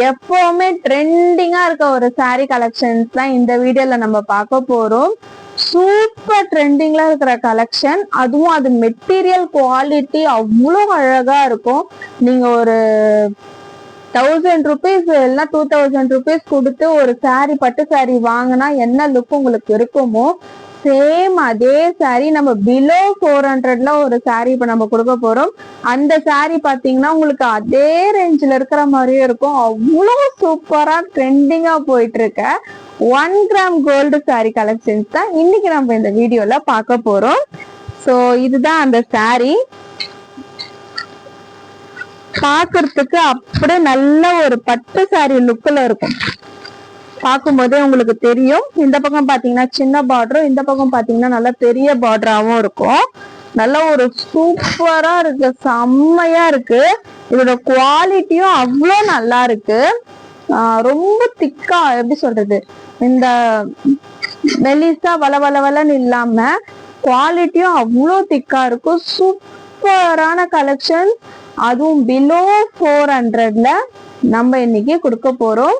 எப்பவுமே ட்ரெண்டிங்கா இருக்க ஒரு saree கலெக்ஷன்ஸ் தான் இந்த வீடியோல நம்ம பார்க்க போறோம். சூப்பர் ட்ரெண்டிங்ல இருக்கிற கலெக்ஷன், அதுவும் அது மெட்டீரியல் குவாலிட்டி அவ்வளோ அழகா இருக்கும். நீங்க ஒரு 1000 rupees இல்லைன்னா 2000 rupees கொடுத்து ஒரு saree பட்டு saree வாங்கினா என்ன லுக் உங்களுக்கு இருக்குமோ சேம் அதே saree நம்ம பிலோ 400ல ஒரு saree இப்ப நம்ம கொடுக்க போறோம். அந்த saree பாத்தீங்கன்னா உங்களுக்கு அதே ரேஞ்சில இருக்கிற மாதிரியே இருக்கும். அவ்வளோ சூப்பரா ட்ரெண்டிங்கா போயிட்டு இருக்க 1 கிராம் கோல்டு saree கலெக்ஷன்ஸ் தான் இன்னைக்கு நம்ம இந்த வீடியோல பார்க்க போறோம். சோ இதுதான் அந்த saree. பாக்குறதுக்கு அப்படியே நல்ல ஒரு பட்டு saree லுக்ல இருக்கும். பார்க்கும்போதே உங்களுக்கு தெரியும். இந்த பக்கம் பாத்தீங்கன்னா சின்ன பார்டரும், இந்த பக்கம் பாத்தீங்கன்னா நல்ல பெரிய பார்டராவும் இருக்கும். நல்ல ஒரு சூப்பரா இருக்கு, செம்மையா இருக்கு. இதோட குவாலிட்டியும் அவ்வளோ நல்லா இருக்கு. ரொம்ப திக்கா, எப்படி சொல்றது, இந்த மெலிசா வளவளன்னு இல்லாம குவாலிட்டியும் அவ்வளோ திக்கா இருக்கும். சூப்பரான கலெக்ஷன், அதுவும் பிலோ 400ல நம்ம இன்னைக்கு கொடுக்க போறோம்.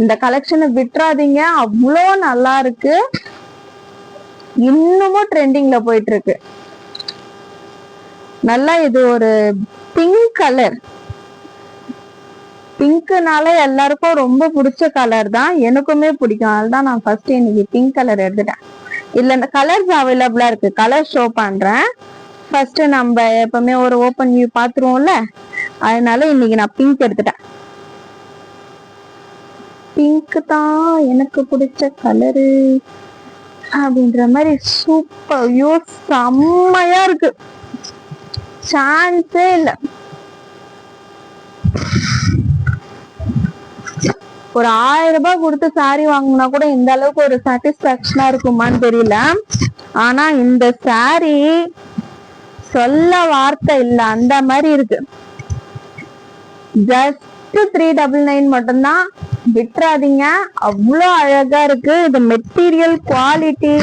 இந்த கலெக்ஷனை விட்டுறாதீங்க, அவ்வளோ நல்லா இருக்கு. இன்னமும் ட்ரெண்டிங்ல போயிட்டு இருக்கு. நல்லா இது ஒரு பிங்க் கலர். பிங்க்னால எல்லாருக்கும் ரொம்ப பிடிச்ச கலர் தான், எனக்குமே பிடிக்கும். அதுதான் நான் ஃபர்ஸ்ட் இன்னைக்கு பிங்க் கலர் எடுத்துட்டேன். இதுல இந்த கலர்ஸ் அவைலபிளா இருக்கு, கலர் ஷோ பண்றேன். ஃபர்ஸ்ட் நம்ம எப்பவுமே ஒரு ஓப்பன் வியூ பாத்துருவோம்ல, அதனால இன்னைக்கு நான் பிங்க் எடுத்துட்டேன். பிங்க் தான் எனக்கு பிடிச்ச கலரு அப்படின்ற மாதிரி சூப்பர் செம்மையா இருக்கு, சான்ஸே இல்ல. ஒரு 1000 ரூபாய் கொடுத்து saree வாங்கினா கூட இந்த அளவுக்கு ஒரு சாட்டிஸ்பாக்சனா இருக்குமான்னு தெரியல. ஆனா இந்த saree சொல்ல வார்த்தை இல்ல, அந்த மாதிரி இருக்கு. ஜஸ்ட் 399 மட்டும்தான், விட்டுறாதீங்க. அவ்வளோ அழகா இருக்கு. இது மெட்டீரியல் குவாலிட்டி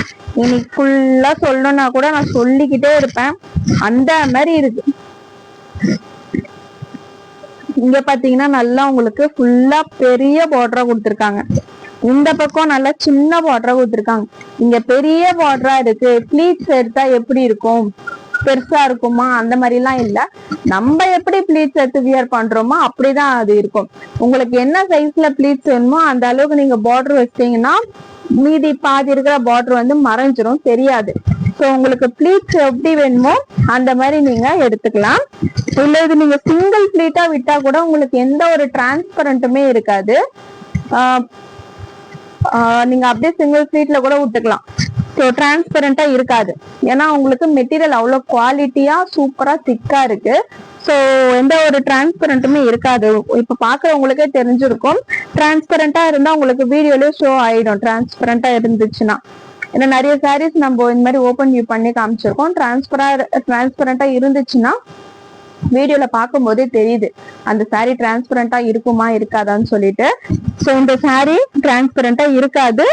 இன்னைக்கு ஃபுல்லா சொல்லணும்னா கூட நான் சொல்லிக்கிட்டே இருப்பேன், அந்த மாதிரி இருக்கு. இங்க பாத்தீங்கன்னா நல்லா உங்களுக்கு ஃபுல்லா பெரிய பார்டரா கொடுத்துருக்காங்க. இந்த பக்கம் நல்லா சின்ன பார்டரா கொடுத்துருக்காங்க. இங்க பெரிய பார்டரா இருக்கு. ப்ளீட்ஸ் எடுத்தா எப்படி இருக்கும், பெருசா இருக்குமா, அந்த மாதிரி எல்லாம் இல்ல. நம்ம எப்படி ப்ளீட்ஸ் எடுத்து வியர் பண்றோமோ அப்படிதான் அது இருக்கும். உங்களுக்கு என்ன சைஸ்ல ப்ளீட்ஸ் வேணுமோ அந்த அளவுக்கு நீங்க பார்டர் வச்சிட்டீங்கன்னா மீதி பாதி இருக்கிற பார்டர் வந்து மறைஞ்சிரும், தெரியாது. ஸோ உங்களுக்கு ப்ளீட்ஸ் எப்படி வேணுமோ அந்த மாதிரி நீங்க எடுத்துக்கலாம். இல்ல இது நீங்க சிங்கிள் ப்ளீட்டா விட்டா கூட உங்களுக்கு எந்த ஒரு டிரான்ஸ்பரண்ட்டுமே இருக்காது. நீங்க அப்படியே சிங்கிள் ப்ளீட்ல கூட விட்டுக்கலாம். ஸோ டிரான்ஸ்பரண்டா இருக்காது, ஏன்னா உங்களுக்கு மெட்டீரியல் அவ்வளோ குவாலிட்டியா சூப்பரா திக்கா இருக்கு. ஸோ எந்த ஒரு டிரான்ஸ்பரண்ட்டுமே இருக்காது. இப்ப பாக்குறவங்களுக்கே தெரிஞ்சிருக்கும். டிரான்ஸ்பரண்டா இருந்தா உங்களுக்கு வீடியோலயே ஷோ ஆயிடும், டிரான்ஸ்பரண்டா இருந்துச்சுன்னா. ஏன்னா நிறைய சாரீஸ் நம்ம இந்த மாதிரி ஓப்பன் வியூ பண்ணி காமிச்சிருக்கோம். டிரான்ஸ்பரண்டா இருந்துச்சுன்னா வீடியோல பார்க்கும் போதே தெரியுது அந்த saree டிரான்ஸ்பரண்டா இருக்குமா இருக்காதான்னு சொல்லிட்டு. ஸோ இந்த saree டிரான்ஸ்பரண்டா இருக்காது,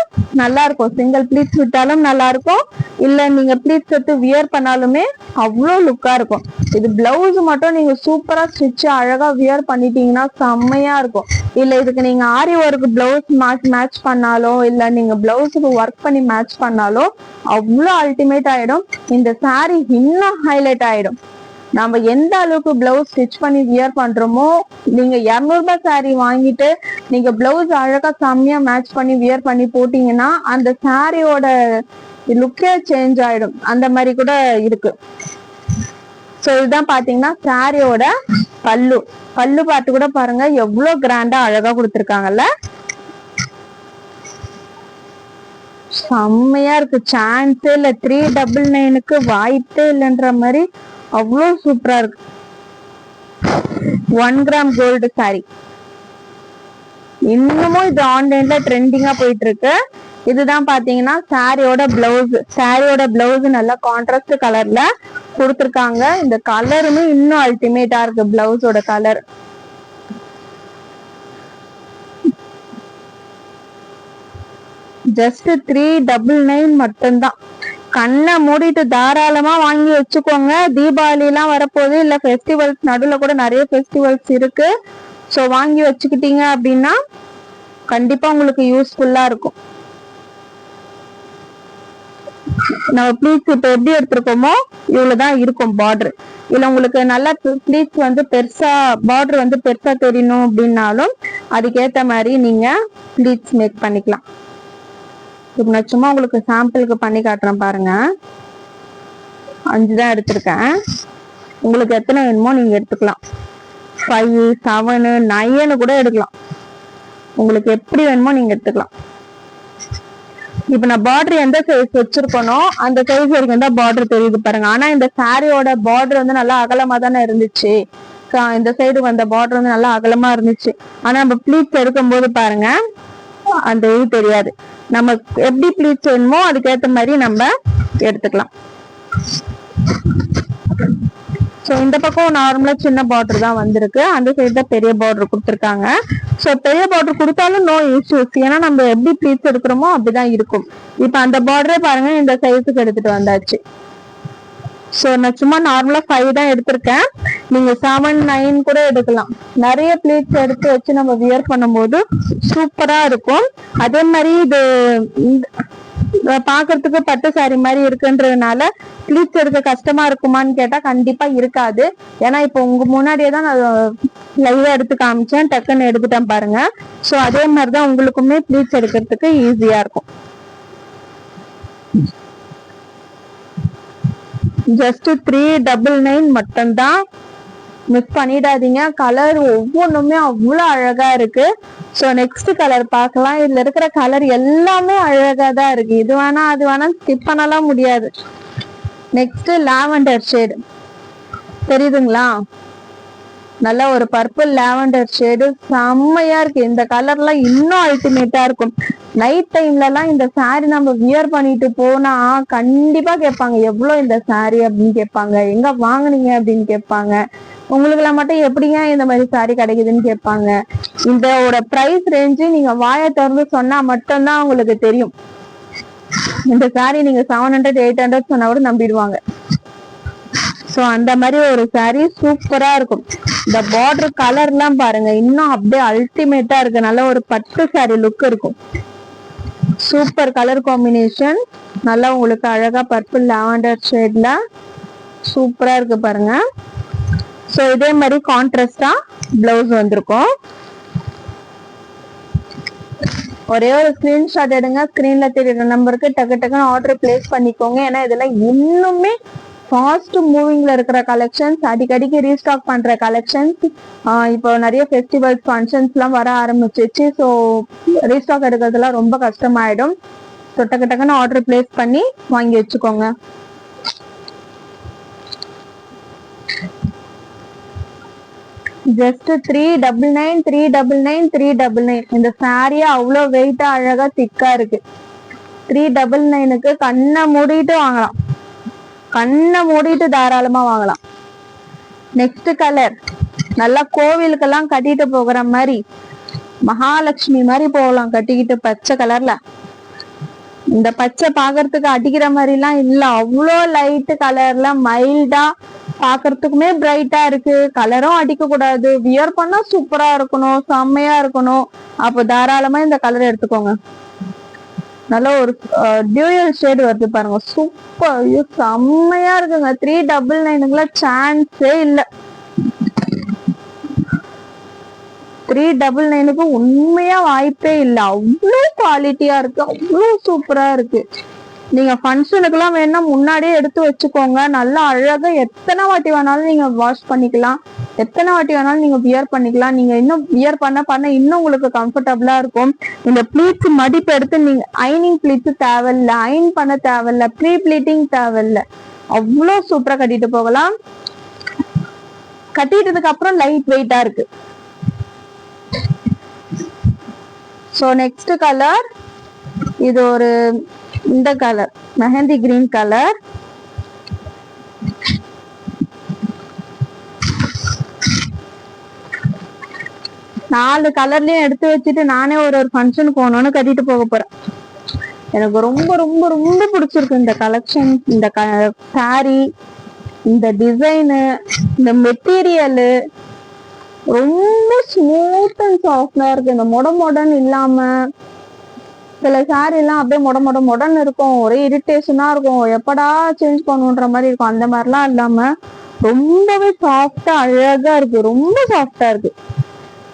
நல்லா இருக்கும். சிங்கிள் ப்ளீட்ஸ் விட்டாலும் நல்லா இருக்கும், இல்ல நீங்க ப்ளீட்ஸ் எடுத்து வியர் பண்ணாலுமே அவ்வளோ லுக்கா இருக்கும். இது பிளவுஸ் மட்டும் நீங்க சூப்பரா ஸ்டிச் அழகா வியர் பண்ணிட்டீங்கன்னா செம்மையா இருக்கும். இல்ல இதுக்கு நீங்க ஆரி ஒர்க் பிளவுஸ் மேட்ச் பண்ணாலோ, இல்ல நீங்க பிளவுஸுக்கு ஒர்க் பண்ணி மேட்ச் பண்ணாலோ அவ்வளோ அல்டிமேட் ஆயிடும். இந்த saree இன்னும் ஹைலைட் ஆயிடும். நம்ம எந்த அளவுக்கு பிளவுஸ் ஸ்டிச் பண்ணி வியர் பண்றோமோ, நீங்க 200 ரூபாய் saree வாங்கிட்டு நீங்க பிளவுஸ் அழகா செம்மையா மேட்ச் பண்ணி வியர் பண்ணி போட்டீங்கன்னா அந்த சாரியோட லுக்கே சேஞ்ச் ஆயிடும், அந்த மாதிரி கூட இருக்கு. ஸோ இதுதான் பாத்தீங்கன்னா சாரியோட பல்லு பார்த்து கூட பாருங்க எவ்வளவு கிராண்டா அழகா கொடுத்துருக்காங்கல்ல, செம்மையா இருக்கு. சான்ஸே இல்ல, 399க்கு வாய்ப்பே இல்லைன்ற மாதிரி அவ்வளோ சூப்பரா இருக்கு. 1 கிராம் கோல்டு saree. இன்னமும் இது ஆன்லைன்ல ட்ரெண்டிங்கா போயிட்டு இருக்கு. இதுதான் பாத்தீங்கன்னா சாரியோட பிளவுஸ் நல்லா கான்ட்ராஸ்ட் கலர்ல கொடுத்துருக்காங்க. இந்த கலருமே இன்னும் அல்டிமேட்டா இருக்கு. பிளவுஸோட கலர் ஜஸ்ட் 399 மட்டும்தான். கண்ணை மூடிட்டு தாராளமா வாங்கி வச்சுக்கோங்க. தீபாவளி எல்லாம் வரப்போகுது, இல்ல ஃபெஸ்டிவல்ஸ் நடுவுல கூட நிறைய ஃபெஸ்டிவல்ஸ் இருக்கு. ஸோ வாங்கி வச்சுக்கிட்டீங்க அப்படின்னா கண்டிப்பா உங்களுக்கு யூஸ்ஃபுல்லா இருக்கும். நம்ம ப்ளீட்ஸ் இப்ப எப்படி எடுத்திருக்கோமோ இவ்வளவுதான் இருக்கும் பார்டர். இல்ல உங்களுக்கு நல்லா ப்ளீட்ஸ் வந்து பெருசா பார்டர் வந்து பெருசா தெரியணும் அப்படின்னாலும் அதுக்கேத்த மாதிரி நீங்க ப்ளீட்ஸ் மேக் பண்ணிக்கலாம். இப்ப நான் சும்மா உங்களுக்கு சாம்பிளுக்கு பண்ணி காட்டுறேன் பாருங்க. 5 தான் எடுத்திருக்கேன். உங்களுக்கு எத்தனை வேணுமோ நீங்க எடுத்துக்கலாம். 5, 7, 9 கூட எடுக்கலாம். உங்களுக்கு எப்படி வேணுமோ நீங்க எடுத்துக்கலாம். இப்ப நான் பார்டர் எந்த சைஸ் வச்சிருக்கனோ அந்த சைஸ் வரைக்கும் தான் பார்டர் தெரியுது பாருங்க. ஆனா இந்த சாரியோட பார்டர் வந்து நல்லா அகலமா தானே இருந்துச்சு. இந்த சைடு வந்த பார்டர் வந்து நல்லா அகலமா இருந்துச்சு. ஆனா நம்ம ப்ளீட்ஸ் எடுக்கும் போது பாருங்க அந்த இது தெரியாது. நம்ம எப்படி ப்ளீட்ஸ் வேணுமோ அதுக்கேற்ற மாதிரி நம்ம எடுத்துக்கலாம். ஸோ இந்த பக்கம் நார்மலா சின்ன பார்டர் தான் வந்திருக்கு. அந்த சைடு தான் பெரிய பார்டர் கொடுத்துருக்காங்க. ஸோ பெரிய பார்டர் கொடுத்தாலும் நோ இஷ்யூஸ். ஏன்னா நம்ம எப்படி ப்ளீட்ஸ் எடுக்கிறோமோ அப்படிதான் இருக்கும். இப்ப அந்த பார்டரே பாருங்க இந்த சைஸுக்கு எடுத்துட்டு வந்தாச்சு. ஸோ நான் சும்மா நார்மலா 5 தான் எடுத்திருக்கேன். நீங்க 7, 9 கூட எடுக்கலாம். நிறைய ப்ளீட்ஸ் எடுத்து வச்சு நம்ம வியர் பண்ணும்போது சூப்பரா இருக்கும். அதே மாதிரி இது பாக்குறதுக்கு பட்டு சாரி மாதிரி இருக்குன்றதுனால ப்ளீட்ஸ் எடுக்க கஷ்டமா இருக்குமான்னு கேட்டா கண்டிப்பா இருக்காது. ஏன்னா இப்போ உங்க முன்னாடியே தான் நான் லைவா எடுத்து காமிச்சேன், டக்குன்னு எடுத்துட்டேன் பாருங்க. சோ அதே மாதிரிதான் உங்களுக்குமே ப்ளீட்ஸ் எடுக்கிறதுக்கு ஈஸியா இருக்கும். ஜஸ்ட் 399 மட்டும்தான். மிஸ் பண்ணிடாதீங்க. கலர் ஒவ்வொன்றுமே அவ்வளவு அழகா இருக்கு. சோ நெக்ஸ்ட் கலர் பார்க்கலாம். இதுல இருக்கிற கலர் எல்லாமே அழகா தான் இருக்கு. இது வேணா அது வேணா ஸ்கிப் பண்ணலாம் முடியாது. நெக்ஸ்ட் லாவெண்டர் ஷேடு தெரியுதுங்களா? நல்ல ஒரு பர்பிள் லாவெண்டர் ஷேடு செம்மையா இருக்கு. இந்த கலர்லாம் இன்னும் அல்டிமேட்டா இருக்கும். நைட் டைம்ல எல்லாம் இந்த சாரி நம்ம வியர் பண்ணிட்டு போனா கண்டிப்பா கேட்பாங்க எவ்வளவு இந்த சாரி அப்படின்னு கேட்பாங்க. எங்க வாங்குனீங்க அப்படின்னு கேட்பாங்க. உங்களுக்குலாம் மட்டும் எப்படிங்க இந்த மாதிரி சாரி கிடைக்குதுன்னு கேட்பாங்க. இதோட பிரைஸ் ரேஞ்சு நீங்க வாயை திறந்து சொன்னா மட்டும்தான் உங்களுக்கு தெரியும். இந்த சாரி நீங்க 700, 800 சொன்னா கூட நம்பிடுவாங்க. சோ அந்த மாதிரி ஒரு சாரி சூப்பரா இருக்கும். இந்த பார்டர் கலர் எல்லாம் பாருங்க இன்னும் அப்படியே அல்டிமேட்டா இருக்கு. நல்ல ஒரு பட்டு சாரி லுக் இருக்கும். Super colour combination. நல்லா உங்களுக்கு அழகா பர்பிள் லாவெண்டர் ஷேட்ல சூப்பரா இருக்கு பாருங்க. சோ இதே மாதிரி கான்ட்ராஸ்டா பிளவுஸ் வந்திருக்கும். ஒரே ஒரு ஸ்கிரீன்ஷாட் எடுங்க. ஸ்கிரீன்ல தெரியுற நம்பருக்கு டக்கு டக்குன்னு ஆர்டர் பிளேஸ் பண்ணிக்கோங்க. ஏன்னா இதெல்லாம் இன்னுமே ஃபாஸ்ட் மூவிங்ல இருக்கிற கலெக்ஷன்ஸ், அடிக்கடிக்கு ரீஸ்டாக் பண்ற கலெக்ஷன்ஸ். இப்போ நிறைய ஃபெஸ்டிவல்ஸ் ஃபங்க்ஷன்ஸ் எல்லாம் வர ஆரம்பிச்சிச்சு. ஸோ ரீஸ்டாக் எடுக்கிறதுலாம் ரொம்ப கஷ்டமாயிடும். ஸோ டக்கு டக்குன்னு ஆர்டர் பிளேஸ் பண்ணி வாங்கி வச்சுக்கோங்க. ஜஸ்ட் 399, 399, 399. இந்த சாரியா அவ்வளவு வெயிட்டா அழகா திக்கா இருக்கு. 399க்கு கண்ணை மூடிட்டு வாங்கலாம். கண்ணை மூடிட்டு தாராளமா வாங்கலாம். நெக்ஸ்ட் கலர் நல்லா கோவிலுக்கெல்லாம் கட்டிட்டு போகிற மாதிரி மகாலட்சுமி மாதிரி போகலாம் கட்டிக்கிட்டு. பச்சை கலர்ல. இந்த பச்சை பாக்குறதுக்கு அடிக்கிற மாதிரி எல்லாம் இல்ல. அவ்வளோ லைட் கலர்ல மைல்டா பாக்குறதுக்குமே பிரைட்டா இருக்கு. கலரும் அடிக்க கூடாது. வியர் பண்ணா சூப்பரா இருக்கணும், செம்மையா இருக்கணும். அப்போ தாராளமா இந்த கலர் எடுத்துக்கோங்க. நல்ல ஒரு டியூயல் ஷேடு வருது பாருங்க. சூப்பர், ஐயோ செம்மையா இருக்குங்க. 399க்குள்ள சான்ஸே இல்ல. 399க்கு உண்மையா வாய்ப்பே இல்லை. அவ்வளவு குவாலிட்டியா இருக்கு, அவ்வளவு சூப்பரா இருக்கு. நீங்க ஃபங்க்ஷனுக்கு எல்லாம் வேணா முன்னாடியே எடுத்து வச்சுக்கோங்க. நல்லா அழகா எத்தனை வாட்டி வேணாலும் நீங்க வாஷ் பண்ணிக்கலாம், எத்தனை வாட்டி வேணாலும் நீங்க வியர் பண்ணிக்கலாம். நீங்க இன்னும் வியர் பண்ண பண்ண இன்னும் உங்களுக்கு கம்ஃபர்டபுளா இருக்கும். இந்த ப்ளீட்ஸ் மடிப்பு எடுத்து நீங்க ஐனிங் ப்ளீட்ஸ் தேவையில்ல, அயன் பண்ண தேவையில்ல, ப்ரீ ப்ளீட்டிங் தேவையில்ல. அவ்வளவு சூப்பரா கட்டிட்டு போகலாம். கட்டிட்டதுக்கு அப்புறம் லைட் வெயிட்டா இருக்கு. சோ நெக்ஸ்ட் கலர் இது ஒரு இந்த கலர் மெஹந்தி கிரீன் கலர். நாலு கலர்லயும் எடுத்து வச்சுட்டு நானே ஒரு ஃபங்க்ஷனுக்கு போகணும்னு கட்டிட்டு போக போறேன். எனக்கு ரொம்ப ரொம்ப ரொம்ப பிடிச்சிருக்கு இந்த கலெக்ஷன், இந்த சாரி, இந்த டிசைனு, இந்த மெட்டீரியலு ரொம்ப ஸ்மூத் அண்ட் சாஃப்டா இருக்கு. இந்த மொடன்னு இல்லாம சில சாரி எல்லாம் அப்படியே மொடன்னு இருக்கும், ஒரே இரிட்டேஷனா இருக்கும், எப்படா சேஞ்ச் பண்ணுன்ற மாதிரி இருக்கும். அந்த மாதிரிலாம் இல்லாம ரொம்பவே சாஃப்டா அழகா இருக்கு, ரொம்ப சாஃப்டா இருக்கு.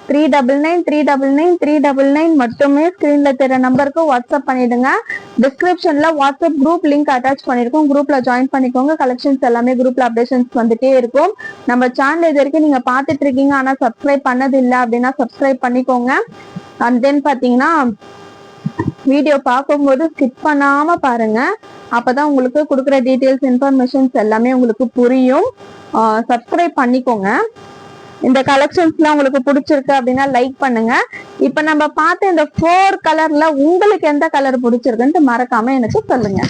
399 மட்டுமே. ஸ்கிரீன்ல தெரிய நம்பருக்கு வாட்ஸ்அப் பண்ணிடுங்க. டிஸ்கிரிப்ஷன்ல வாட்ஸ்அப் குரூப் லிங்க் அட்டாச் பண்ணிருக்கோம், குரூப்ல ஜாயின் பண்ணிக்கோங்க. கலெக்ஷன்ஸ் எல்லாமே குரூப்ல அப்டேஷன்ஸ் வந்துட்டே இருக்கும். நம்ம சேனல் இது வரைக்கும் நீங்க பாத்துட்டு இருக்கீங்க ஆனா சப்ஸ்கிரைப் பண்ணது இல்லை அப்படின்னா சப்ஸ்கிரைப் பண்ணிக்கோங்க. அண்ட் தென் பாத்தீங்கன்னா வீடியோ பார்க்கும்போது ஸ்கிப் பண்ணாம பாருங்க, அப்பதான் உங்களுக்கு கொடுக்குற டீடைல்ஸ் இன்ஃபர்மேஷன்ஸ் எல்லாமே உங்களுக்கு புரியும். சப்ஸ்கிரைப் பண்ணிக்கோங்க. இந்த கலெக்ஷன்ஸ்லாம் உங்களுக்கு பிடிச்சிருக்கு அப்படின்னா லைக் பண்ணுங்க. இப்ப நம்ம பார்த்த இந்த 4 கலர்ல உங்களுக்கு எந்த கலர் பிடிச்சிருக்குன்ட்டு மறக்காம எனக்கு சொல்லுங்க.